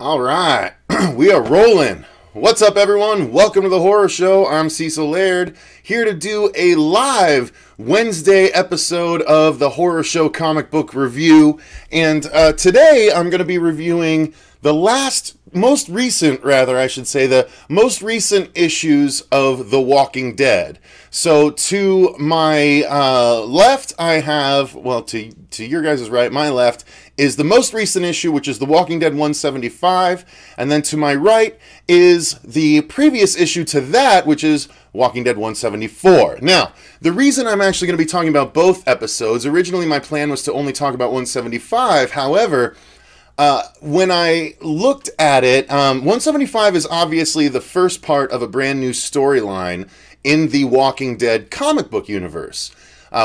All right, we are rolling. What's up, everyone? Welcome to the Horror Show. I'm Cecil Laird, here to do a live Wednesday episode of the Horror Show comic book review. And today I'm going to be reviewing the most recent issues of The Walking Dead. So to my left, I have, well, to your guys' right, my left, is the most recent issue, which is The Walking Dead 175, and then to my right is the previous issue to that, which is Walking Dead 174. Now, the reason I'm actually going to be talking about both episodes, originally my plan was to only talk about 175, however, when I looked at it, 175 is obviously the first part of a brand new storyline in the Walking Dead comic book universe,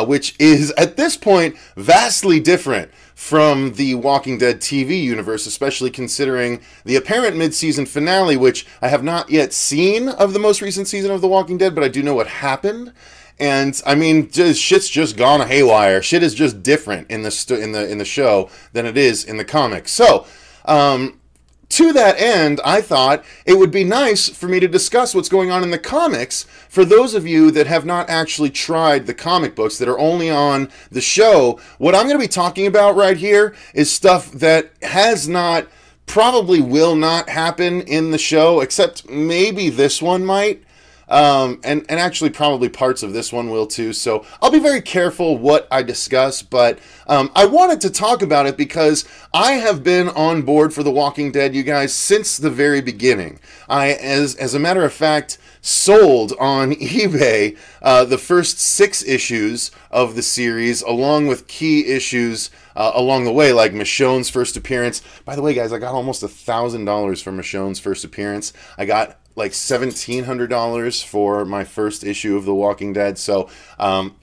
which is, at this point, vastly different from the Walking Dead TV universe, especially considering the apparent mid-season finale, which I have not yet seen of the most recent season of The Walking Dead, but I do know what happened. And I mean, shit's just gone haywire. Shit is just different in the show than it is in the comics. So, to that end, I thought it would be nice for me to discuss what's going on in the comics for those of you that have not actually tried the comic books, that are only on the show. What I'm going to be talking about right here is stuff that has not, probably will not happen in the show, except maybe this one might. And actually probably parts of this one will too, so I'll be very careful what I discuss, but I wanted to talk about it because I have been on board for The Walking Dead, you guys, since the very beginning. I, as a matter of fact, sold on eBay the first 6 issues of the series, along with key issues along the way, like Michonne's first appearance. By the way, guys, I got almost $1,000 for Michonne's first appearance. I got like $1,700 for my first issue of The Walking Dead. So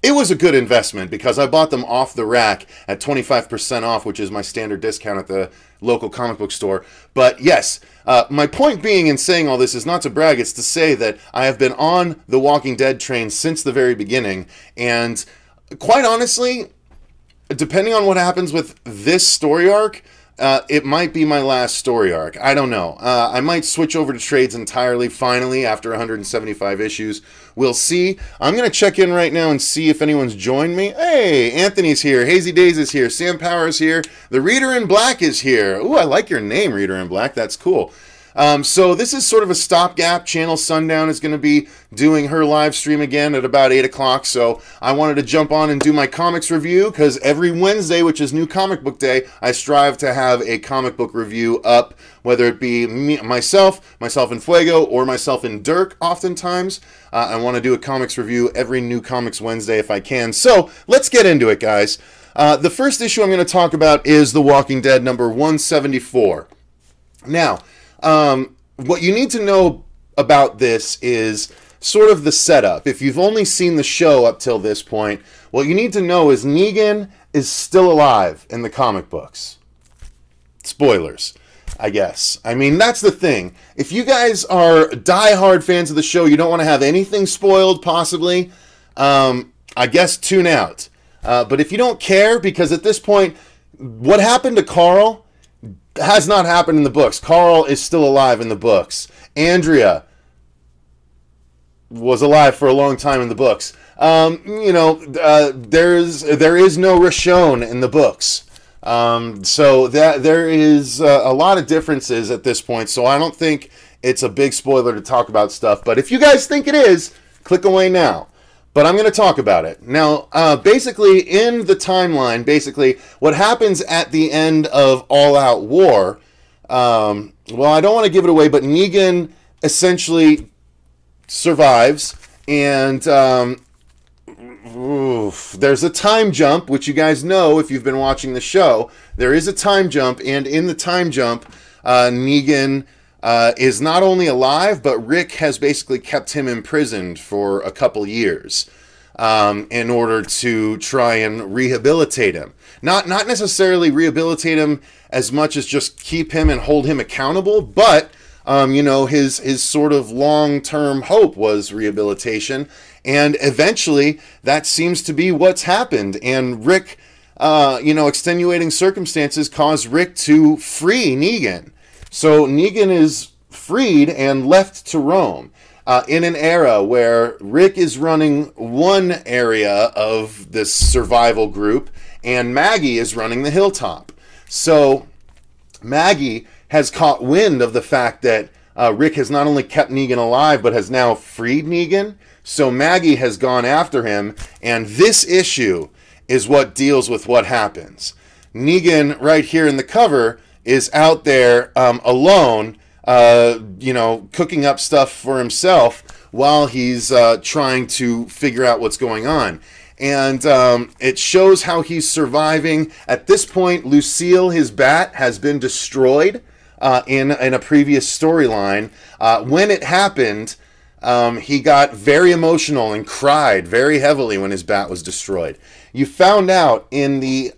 it was a good investment because I bought them off the rack at 25% off, which is my standard discount at the local comic book store. But yes, my point being in saying all this is not to brag, it's to say that I have been on the Walking Dead train since the very beginning. And quite honestly, depending on what happens with this story arc, it might be my last story arc. I don't know. I might switch over to trades entirely, finally, after 175 issues. We'll see. I'm going to check in right now and see if anyone's joined me. Hey, Anthony's here. Hazy Days is here. Sam Power's here. The Reader in Black is here. Ooh, I like your name, Reader in Black. That's cool. So this is sort of a stopgap. Channel Sundown is going to be doing her live stream again at about 8 o'clock. So I wanted to jump on and do my comics review because every Wednesday, which is New Comic Book Day, I strive to have a comic book review up, whether it be myself in Fuego, or myself in Dirk oftentimes. I want to do a comics review every New Comics Wednesday if I can. So let's get into it, guys. The first issue I'm going to talk about is The Walking Dead number 174. Now, what you need to know about this is sort of the setup. If you've only seen the show up till this point, what you need to know is Negan is still alive in the comic books. Spoilers, I guess. I mean, that's the thing. If you guys are diehard fans of the show, you don't want to have anything spoiled, possibly, I guess tune out. But if you don't care, because at this point, what happened to Carl has not happened in the books. Carl is still alive in the books. Andrea was alive for a long time in the books. You know, there is no Rashon in the books. So that there is a lot of differences at this point. So I don't think it's a big spoiler to talk about stuff. But if you guys think it is, click away now. But I'm going to talk about it. Now, basically, in the timeline, what happens at the end of All Out War, well, I don't want to give it away, but Negan essentially survives, and there's a time jump, which you guys know if you've been watching the show. There is a time jump, and in the time jump, Negan is not only alive, but Rick has basically kept him imprisoned for a couple years in order to try and rehabilitate him. Not necessarily rehabilitate him as much as just keep him and hold him accountable, but you know, his sort of long-term hope was rehabilitation, and eventually that seems to be what's happened. And Rick, you know, extenuating circumstances caused Rick to free Negan. So Negan is freed and left to roam in an era where Rick is running one area of this survival group and Maggie is running the hilltop. So Maggie has caught wind of the fact that Rick has not only kept Negan alive, but has now freed Negan. So Maggie has gone after him, and this issue is what deals with what happens. Negan, right here in the cover, is out there alone, cooking up stuff for himself while he's trying to figure out what's going on. And it shows how he's surviving. At this point, Lucille, his bat, has been destroyed in a previous storyline. When it happened, he got very emotional and cried very heavily when his bat was destroyed. You found out in the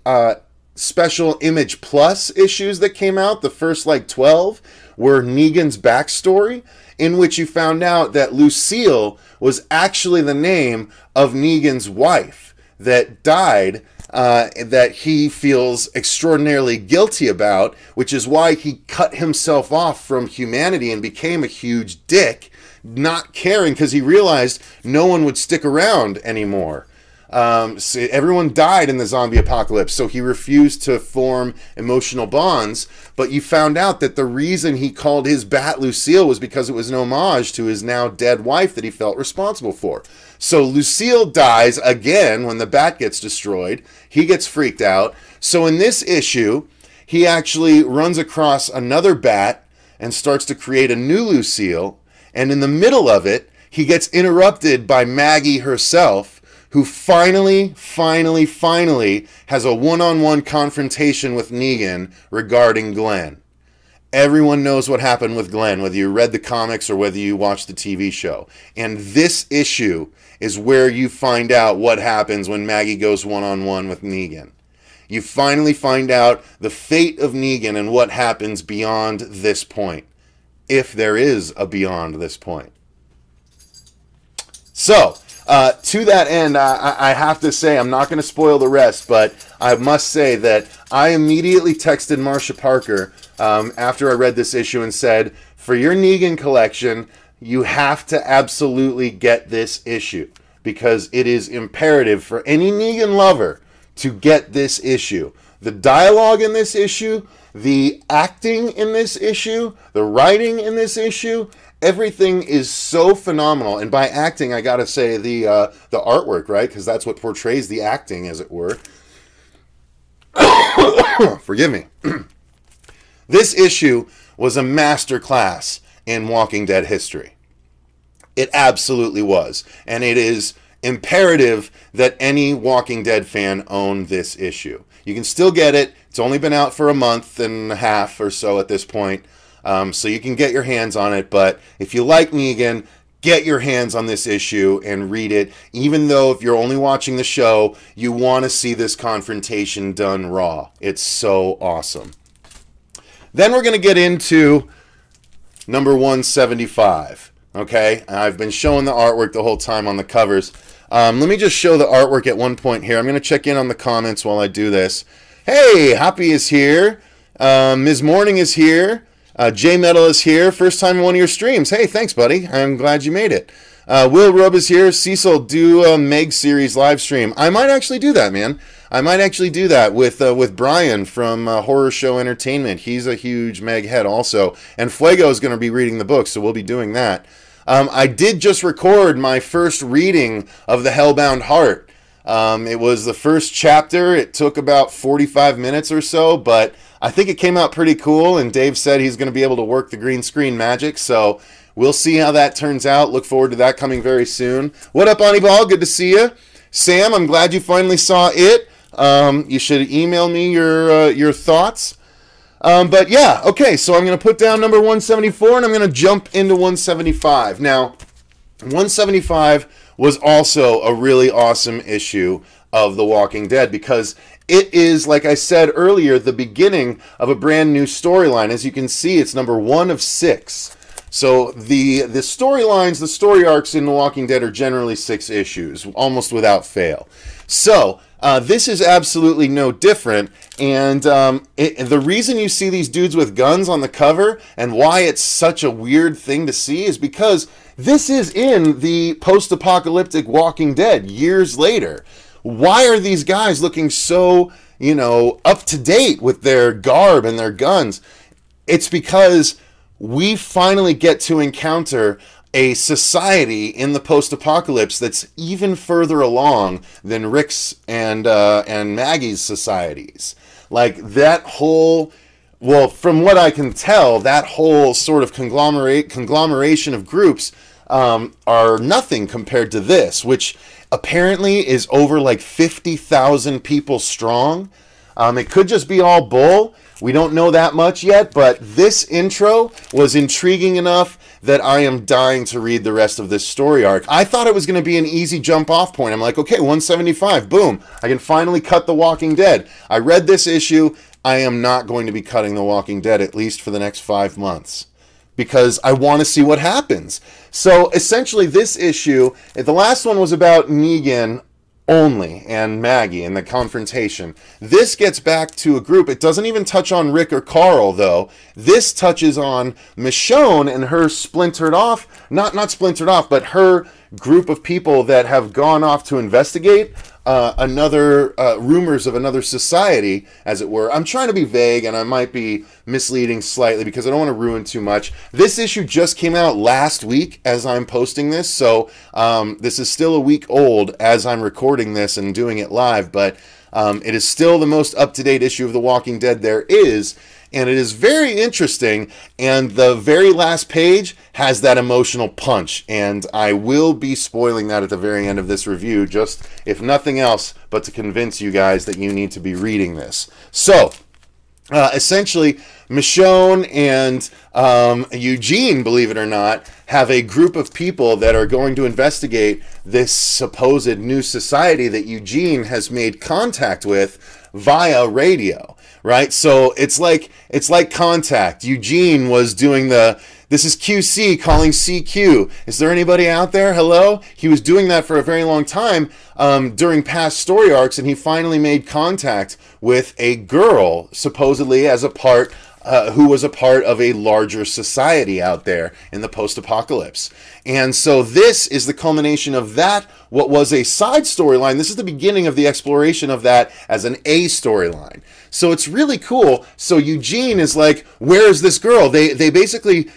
Special Image Plus issues that came out, the first like 12, were Negan's backstory, in which you found out that Lucille was actually the name of Negan's wife that died, that he feels extraordinarily guilty about, which is why he cut himself off from humanity and became a huge dick, not caring because he realized no one would stick around anymore. So everyone died in the zombie apocalypse, so he refused to form emotional bonds. But you found out that the reason he called his bat Lucille was because it was an homage to his now dead wife that he felt responsible for. So Lucille dies again when the bat gets destroyed. He gets freaked out. So in this issue, he actually runs across another bat and starts to create a new Lucille. And in the middle of it, he gets interrupted by Maggie herself, who finally has a one-on-one confrontation with Negan regarding Glenn. Everyone knows what happened with Glenn, whether you read the comics or whether you watched the TV show. And this issue is where you find out what happens when Maggie goes one-on-one with Negan. You finally find out the fate of Negan and what happens beyond this point, if there is a beyond this point. So, to that end, I have to say, I'm not going to spoil the rest, but I must say that I immediately texted Marsha Parker after I read this issue and said, for your Negan collection, you have to absolutely get this issue, because it is imperative for any Negan lover to get this issue. The dialogue in this issue, the acting in this issue, the writing in this issue, everything is so phenomenal. And by acting, I gotta say the artwork, right? Because that's what portrays the acting, as it were. Forgive me. This issue was a masterclass in Walking Dead history. It absolutely was. And it is imperative that any Walking Dead fan own this issue. You can still get it. It's only been out for a month and a half or so at this point. So you can get your hands on it, but if you like Negan, get your hands on this issue and read it. Even though if you're only watching the show, you want to see this confrontation done raw. It's so awesome. Then we're going to get into number 175. Okay, I've been showing the artwork the whole time on the covers. Let me just show the artwork at one point here. I'm going to check in on the comments while I do this. Hey, Hoppy is here. Ms. Morning is here. J Metal is here. First time in one of your streams. Hey, thanks, buddy. I'm glad you made it. Will Rub is here. Cecil, do a Meg series live stream. I might actually do that, man. I might actually do that with Brian from Horror Show Entertainment. He's a huge Meg head also. And Fuego is going to be reading the book, so we'll be doing that. I did just record my first reading of The Hellbound Heart. It was the first chapter. It took about 45 minutes or so, but I think it came out pretty cool, and Dave said he's going to be able to work the green screen magic, so we'll see how that turns out. Look forward to that coming very soon. What up, Bonnie Ball? Good to see you. Sam, I'm glad you finally saw it. You should email me your thoughts. But yeah, okay, so I'm going to put down number 174, and I'm going to jump into 175. Now, 175 was also a really awesome issue of The Walking Dead, because it is, like I said earlier, the beginning of a brand new storyline. As you can see, it's number 1 of 6. So the storylines, the story arcs in The Walking Dead are generally 6 issues, almost without fail. So This is absolutely no different, and the reason you see these dudes with guns on the cover and why it's such a weird thing to see is because this is in the post-apocalyptic Walking Dead years later. Why are these guys looking so, you know, up to date with their garb and their guns? It's because we finally get to encounter a society in the post-apocalypse that's even further along than Rick's and Maggie's societies. Like that whole, well, from what I can tell, that whole sort of conglomeration of groups are nothing compared to this, which apparently is over like 50,000 people strong. It could just be all bull. We don't know that much yet, but this intro was intriguing enough that I am dying to read the rest of this story arc. I thought it was going to be an easy jump off point. I'm like, okay, 175, boom. I can finally cut The Walking Dead. I read this issue. I am not going to be cutting The Walking Dead, at least for the next 5 months, because I want to see what happens. So essentially this issue, the last one was about Negan only and Maggie and the confrontation. This gets back to a group. It doesn't even touch on Rick or Carl, though. This touches on Michonne and her splintered off, not splintered off, but her group of people that have gone off to investigate rumors of another society, as it were. I'm trying to be vague, and I might be misleading slightly because I don't want to ruin too much. This issue just came out last week as I'm posting this, so this is still a week old as I'm recording this and doing it live, but it is still the most up-to-date issue of The Walking Dead there is, and it is very interesting, and the very last page has that emotional punch, and I will be spoiling that at the very end of this review, just if nothing else but to convince you guys that you need to be reading this. So, essentially, Michonne and Eugene, believe it or not, have a group of people that are going to investigate this supposed new society that Eugene has made contact with via radio. Right, so it's like Contact. Eugene was doing this is QC calling CQ. Is there anybody out there? Hello? He was doing that for a very long time during past story arcs, and he finally made contact with a girl, supposedly as a part who was a part of a larger society out there in the post-apocalypse. And so this is the culmination of that, what was a side storyline. This is the beginning of the exploration of that as an A storyline. So it's really cool. So Eugene is like, where is this girl? They basically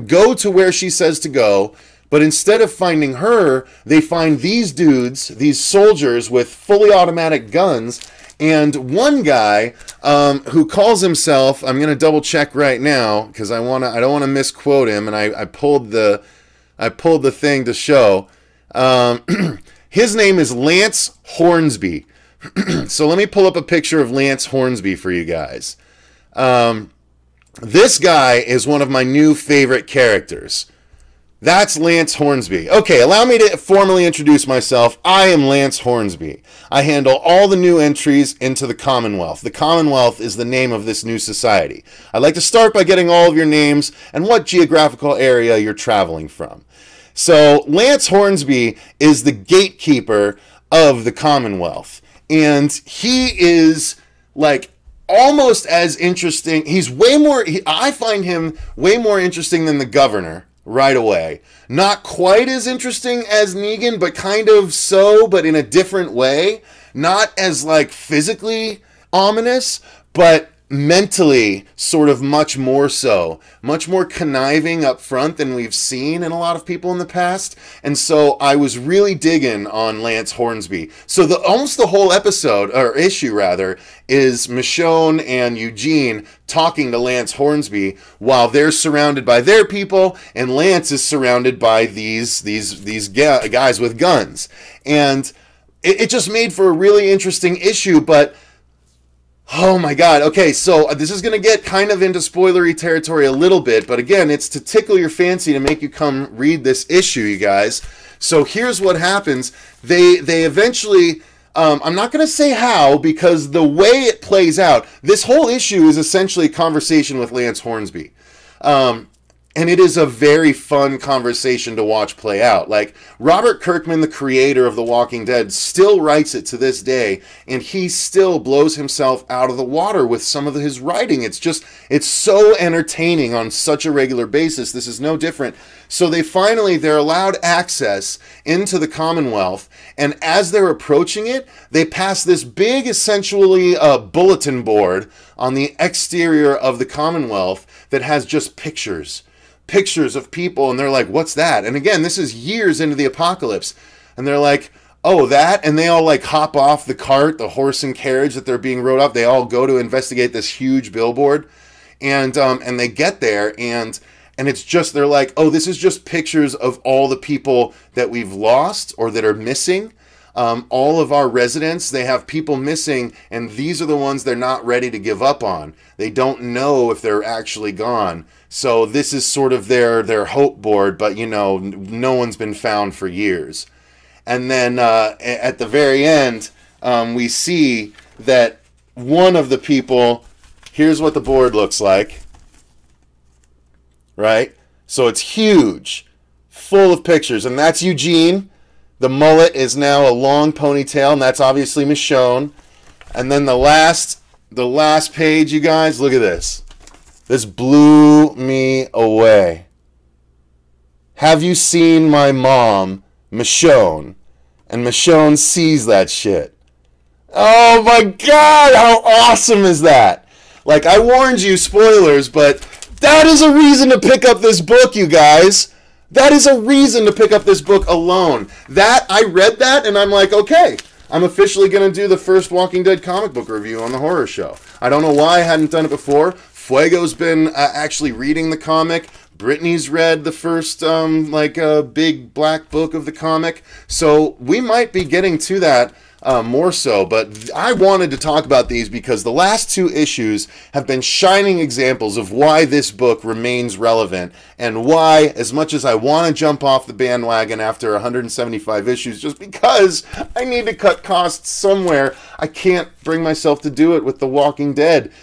go to where she says to go, but instead of finding her, they find these dudes, these soldiers with fully automatic guns. And one guy who calls himself, I'm going to double check right now because I don't want to misquote him, and I pulled the thing to show. His name is Lance Hornsby. So let me pull up a picture of Lance Hornsby for you guys. This guy is one of my new favorite characters. That's Lance Hornsby. Okay, allow me to formally introduce myself. I am Lance Hornsby. I handle all the new entries into the Commonwealth. The Commonwealth is the name of this new society. I'd like to start by getting all of your names and what geographical area you're traveling from. So, Lance Hornsby is the gatekeeper of the Commonwealth. And he is, like, almost as interesting. He's way more, I find him way more interesting than the governor. Right away. Not quite as interesting as Negan, but kind of so, but in a different way. Not as, like, physically ominous, but mentally sort of much more so. Much more conniving up front than we've seen in a lot of people in the past. And so I was really digging on Lance Hornsby. So almost the whole episode, or issue rather, is Michonne and Eugene talking to Lance Hornsby while they're surrounded by their people, and Lance is surrounded by these guys with guns. And it just made for a really interesting issue, but oh my god. Okay, so this is going to get kind of into spoilery territory a little bit, but again, it's to tickle your fancy to make you come read this issue, you guys. So here's what happens. They eventually, I'm not going to say how, because the way it plays out, this whole issue is essentially a conversation with Lance Hornsby. And it is a very fun conversation to watch play out. Like, Robert Kirkman, the creator of The Walking Dead, still writes it to this day, and he still blows himself out of the water with some of his writing. It's so entertaining on such a regular basis. This is no different. So they're allowed access into the Commonwealth, and as they're approaching it, they pass this big, essentially, bulletin board on the exterior of the Commonwealth that has just pictures of people, and they're like, what's that? And again, this is years into the apocalypse, and they're like, oh, that? And they all like hop off the cart, the horse and carriage that they're being rode up. They all go to investigate this huge billboard, and they get there, and it's just, they're like, oh, this is just pictures of all the people that we've lost or that are missing. All of our residents, they have people missing, and these are the ones they're not ready to give up on. They don't know if they're actually gone. So this is sort of their hope board, but, you know, no one's been found for years. And then at the very end, we see that one of the people, here's what the board looks like, right? So it's huge, full of pictures, and that's Eugene. The mullet is now a long ponytail, and that's obviously Michonne. And then the last page, you guys, look at this. This blew me away. Have you seen my mom, Michonne? And Michonne sees that shit. Oh my God, how awesome is that? Like, I warned you, spoilers, but that is a reason to pick up this book, you guys. That is a reason to pick up this book alone. I read that, and I'm like, okay, I'm officially going to do the first Walking Dead comic book review on the horror show. I don't know why I hadn't done it before. Fuego's been actually reading the comic. Brittany's read the first, big black book of the comic. So we might be getting to that more so. But I wanted to talk about these because the last two issues have been shining examples of why this book remains relevant and why, as much as I want to jump off the bandwagon after 175 issues, just because I need to cut costs somewhere, I can't bring myself to do it with The Walking Dead.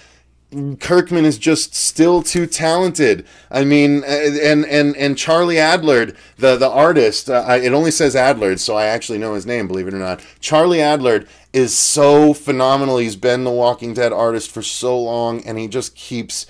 Kirkman is just still too talented. I mean, and Charlie Adlard, the artist, it only says Adlard, so I actually know his name, believe it or not. Charlie Adlard is so phenomenal. He's been the Walking Dead artist for so long, and he just keeps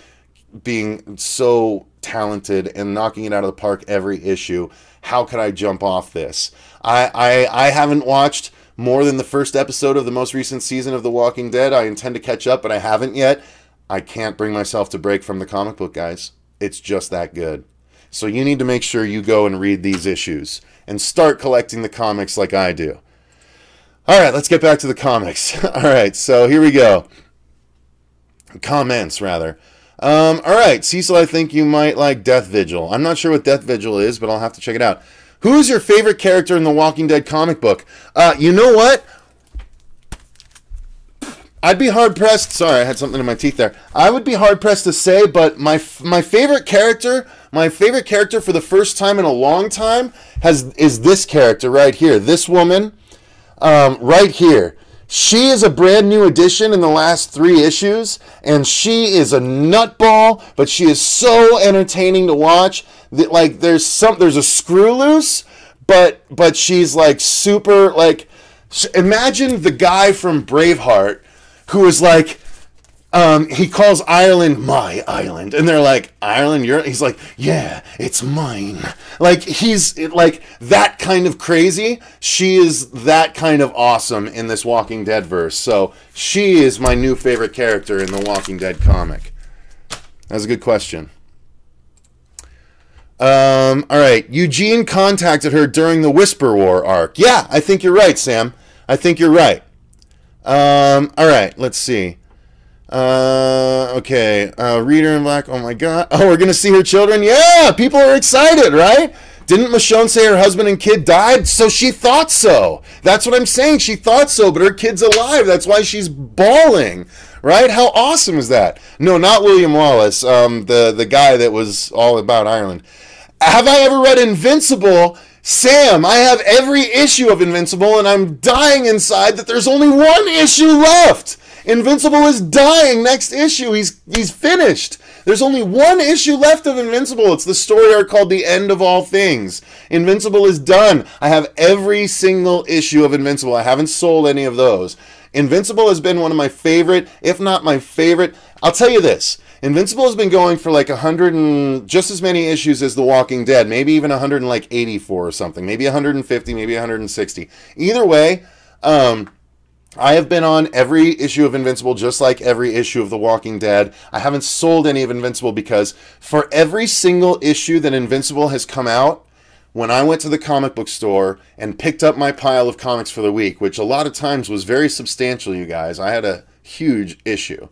being so talented and knocking it out of the park every issue. How could I jump off this? I haven't watched more than the first episode of the most recent season of The Walking Dead. I intend to catch up, but I haven't yet. I can't bring myself to break from the comic book, guys. It's just that good. So you need to make sure you go and read these issues and start collecting the comics like I do. All right, let's get back to the comics. All right, so here we go. Comments, rather. All right, Cecil, I think you might like Death Vigil. I'm not sure what Death Vigil is, but I'll have to check it out. Who's your favorite character in the Walking Dead comic book? You know what? I'd be hard-pressed. Sorry, I had something in my teeth there. I would be hard-pressed to say, but my favorite character for the first time in a long time is this character right here. This woman right here. She is a brand new addition in the last 3 issues, and she is a nutball, but she is so entertaining to watch. Like, there's a screw loose, but she's like super, like, imagine the guy from Braveheart who is like, he calls Ireland my island, and they're like, Ireland, he's like, yeah, it's mine. Like, he's like that kind of crazy. She is that kind of awesome in this Walking Dead verse. So she is my new favorite character in the Walking Dead comic. That's a good question. All right, Eugene contacted her during the Whisper War arc. Yeah, I think you're right, Sam. I think you're right. All right, let's see. Okay, Reader in Black, oh my God. Oh, we're going to see her children? Yeah, people are excited, right? Didn't Michonne say her husband and kid died? So she thought so. That's what I'm saying. She thought so, but her kid's alive. That's why she's bawling, right? How awesome is that? No, not William Wallace, the guy that was all about Ireland. Have I ever read Invincible? Sam, I have every issue of Invincible, and I'm dying inside that there's only 1 issue left. Invincible is dying next issue. He's finished. There's only one issue left of Invincible. It's the story arc called The End of All Things. Invincible is done. I have every single issue of Invincible. I haven't sold any of those. Invincible has been one of my favorite, if not my favorite. I'll tell you this. Invincible has been going for like 100 and just as many issues as The Walking Dead. Maybe even 184 or something. Maybe 150, maybe 160. Either way, I have been on every issue of Invincible just like every issue of The Walking Dead. I haven't sold any of Invincible because for every single issue that Invincible has come out, when I went to the comic book store and picked up my pile of comics for the week, which a lot of times was very substantial, you guys. I had a huge issue.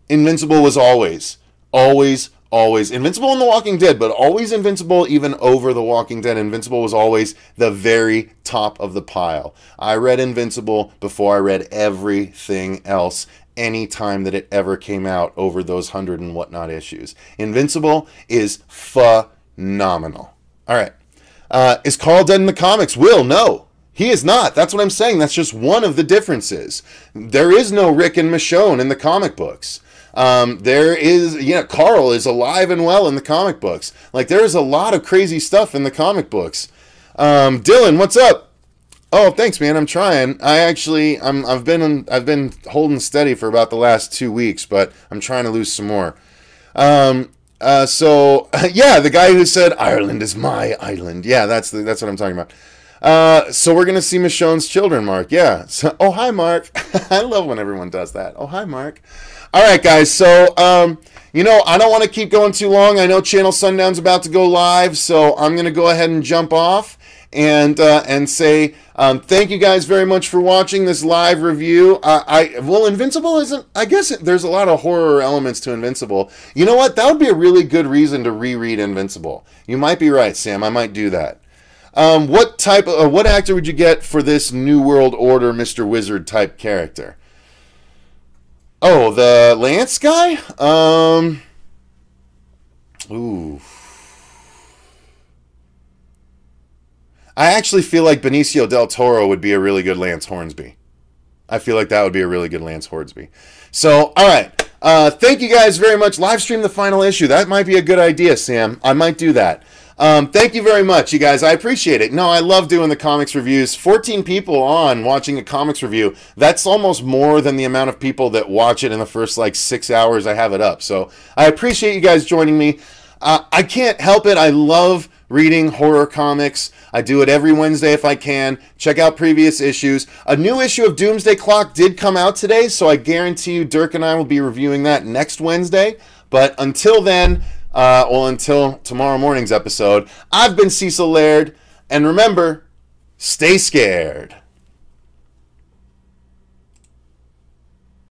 Invincible was always Invincible in The Walking Dead, but always Invincible even over The Walking Dead. Invincible was always the very top of the pile. I read Invincible before I read everything else any time that it ever came out over those 100 and whatnot issues. Invincible is phenomenal. All right. Is Carl dead in the comics? Will, no. He is not. That's what I'm saying. That's just one of the differences. There is no Rick and Michonne in the comic books. There is, Carl is alive and well in the comic books. Like, there is a lot of crazy stuff in the comic books. Dylan, what's up? Oh, thanks, man. I'm trying. I've been holding steady for about the last 2 weeks, but I'm trying to lose some more. Yeah, the guy who said Ireland is my island. Yeah, that's what I'm talking about. So we're gonna see Michonne's children, Mark. Yeah. So, oh, hi, Mark. I love when everyone does that. Oh, hi, Mark. All right, guys. So, I don't want to keep going too long. I know Channel Sundown's about to go live, so I'm going to go ahead and jump off and say thank you guys very much for watching this live review. Invincible isn't. I guess there's a lot of horror elements to Invincible. You know what? That would be a really good reason to reread Invincible. You might be right, Sam. I might do that. What actor would you get for this New World Order Mr. Wizard type character? Oh, the Lance guy? Ooh. I actually feel like Benicio del Toro would be a really good Lance Hornsby. I feel like that would be a really good Lance Hornsby. So, all right. Thank you guys very much. Live stream the final issue. That might be a good idea, Sam. I might do that. Thank you very much, you guys. I appreciate it. No, I love doing the comics reviews. 14 people on watching a comics review. That's almost more than the amount of people that watch it in the first, 6 hours I have it up. So I appreciate you guys joining me. I can't help it. I love reading horror comics. I do it every Wednesday if I can. Check out previous issues. A new issue of Doomsday Clock did come out today, so I guarantee you Dirk and I will be reviewing that next Wednesday. But until then... until tomorrow morning's episode, I've been Cecil Laird, and remember, stay scared.